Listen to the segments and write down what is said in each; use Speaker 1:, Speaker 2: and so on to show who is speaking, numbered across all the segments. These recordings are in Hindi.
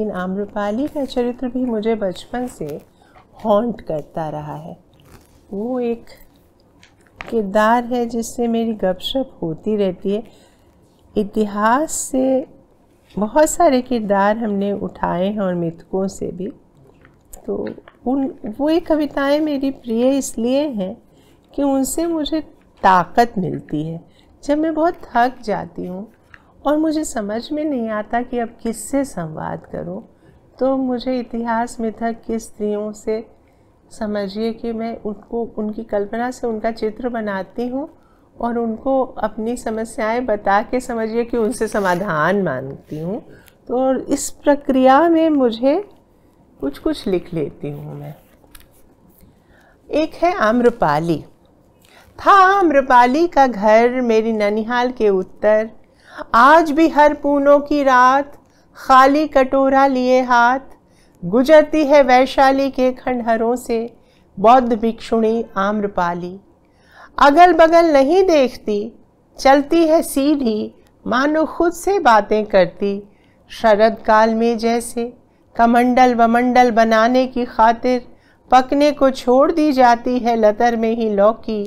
Speaker 1: लेकिन आम्रपाली का चरित्र भी मुझे बचपन से हॉन्ट करता रहा है। वो एक किरदार है जिससे मेरी गपशप होती रहती है। इतिहास से बहुत सारे किरदार हमने उठाए हैं और मिथकों से भी। तो वो कविताएं मेरी प्रिय इसलिए हैं कि उनसे मुझे ताकत मिलती है। जब मैं बहुत थक जाती हूँ और मुझे समझ में नहीं आता कि अब किससे संवाद करूं, तो मुझे इतिहास मिथक की स्त्रियों से समझिए कि मैं उनको उनकी कल्पना से उनका चित्र बनाती हूं और उनको अपनी समस्याएं बता के समझिए कि उनसे समाधान मांगती हूं। तो इस प्रक्रिया में मुझे कुछ लिख लेती हूं मैं। एक है आम्रपाली। था आम्रपाली का घर मेरी ननिहाल के उत्तर, आज भी हर पूनों की रात खाली कटोरा लिए हाथ गुजरती है वैशाली के खंडहरों से बौद्ध भिक्षुणी आम्रपाली। अगल बगल नहीं देखती, चलती है सीधी, मानो खुद से बातें करती। शरद काल में जैसे कमंडल वमंडल बनाने की खातिर पकने को छोड़ दी जाती है लतर में ही लौकी।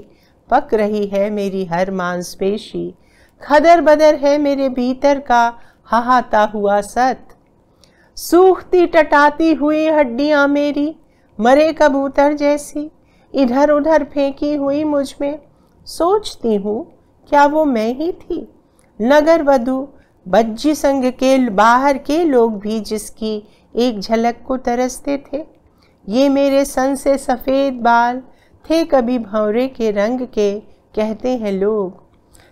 Speaker 1: पक रही है मेरी हर मांसपेशी, खदर बदर है मेरे भीतर का हाहाता हुआ सत। सूखती टटाती हुई हड्डियां मेरी मरे कबूतर जैसी इधर उधर फेंकी हुई मुझ में। सोचती हूँ क्या वो मैं ही थी, नगर वधू बज्जी संग के बाहर के लोग भी जिसकी एक झलक को तरसते थे। ये मेरे सन से सफ़ेद बाल थे कभी भंवरे के रंग के, कहते हैं लोग।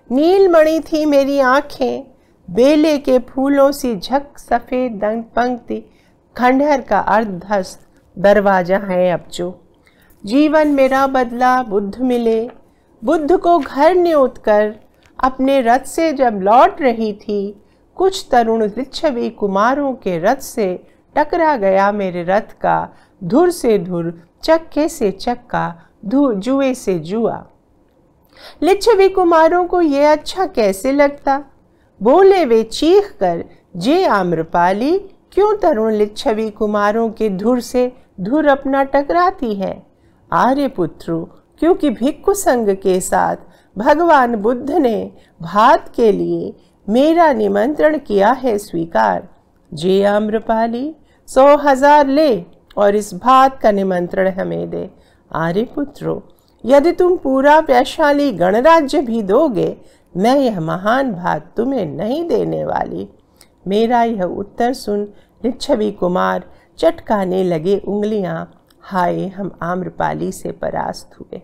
Speaker 1: नीलमणि थी मेरी आँखें, बेले के फूलों सी झक सफ़ेद दंग पंक्ति खंडहर का अर्धस्त दरवाजा है अब जो। जीवन मेरा बदला बुद्ध मिले, बुद्ध को घर न्योत कर अपने रथ से जब लौट रही थी, कुछ तरुण लिच्छवी कुमारों के रथ से टकरा गया मेरे रथ का धुर से धुर, चक्के से चक्का, जुए से जुआ। लिच्छवी कुमारों को ये अच्छा कैसे लगता, बोले वे चीख कर, जे आम्रपाली क्यों तरुण लिच्छवी कुमारों के धुर से धुर अपना टकराती है। आर्य पुत्रो, क्योंकि भिक्खु संघ के साथ भगवान बुद्ध ने भात के लिए मेरा निमंत्रण किया है स्वीकार। जे आम्रपाली 100,000 ले और इस भात का निमंत्रण हमें दे। आर्य पुत्रो, यदि तुम पूरा वैशाली गणराज्य भी दोगे, मैं यह महान भात तुम्हें नहीं देने वाली। मेरा यह उत्तर सुन लिच्छवी कुमार चटकाने लगे उंगलियां। हाय, हम आम्रपाली से परास्त हुए।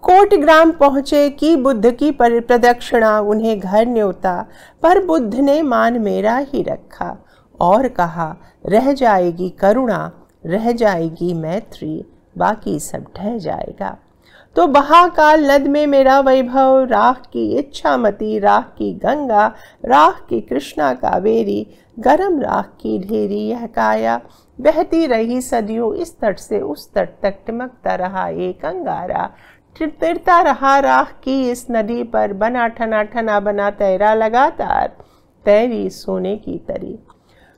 Speaker 1: कोटग्राम पहुँचे कि बुद्ध की प्रदक्षिणा उन्हें घर न्योता, पर बुद्ध ने मान मेरा ही रखा और कहा, रह जाएगी करुणा, रह जाएगी मैत्री, बाकी सब ढह जाएगा। तो बहाकाल नद में मेरा वैभव, राख की इच्छामती, राख की गंगा, राख की कृष्णा कावेरी, गरम राख की ढेरी यह काया, बहती रही सदियों इस तट से उस तट तक, टिमकता रहा एक अंगारा, तिरता रहा राख की इस नदी पर, बना ठना ठना बना तैरा लगातार, तैरी सोने की तरी।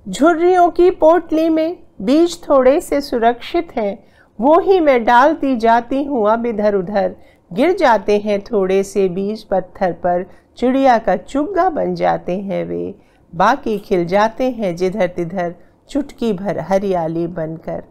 Speaker 1: झुर्रियों की पोटली में बीज थोड़े से सुरक्षित हैं, वो ही मैं डालती जाती हूँ अब इधर उधर। गिर जाते हैं थोड़े से बीज पत्थर पर, चिड़िया का चुग्गा बन जाते हैं वे, बाकी खिल जाते हैं जिधर तिधर चुटकी भर हरियाली बनकर।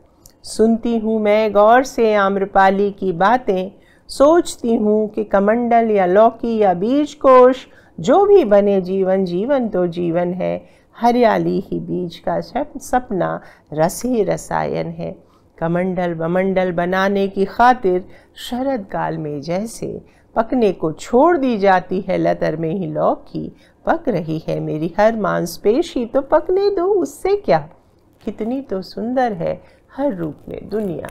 Speaker 1: सुनती हूँ मैं गौर से आम्रपाली की बातें, सोचती हूँ कि कमंडल या लौकी या बीज कोश जो भी बने जीवन, जीवन तो जीवन है। हरियाली ही बीज का सपना, रस ही रसायन है। कमंडल वमंडल बनाने की खातिर शरद काल में जैसे पकने को छोड़ दी जाती है लतर में ही लौकी, पक रही है मेरी हर मांसपेशी, तो पकने दो उससे क्या। कितनी तो सुंदर है हर रूप में दुनिया।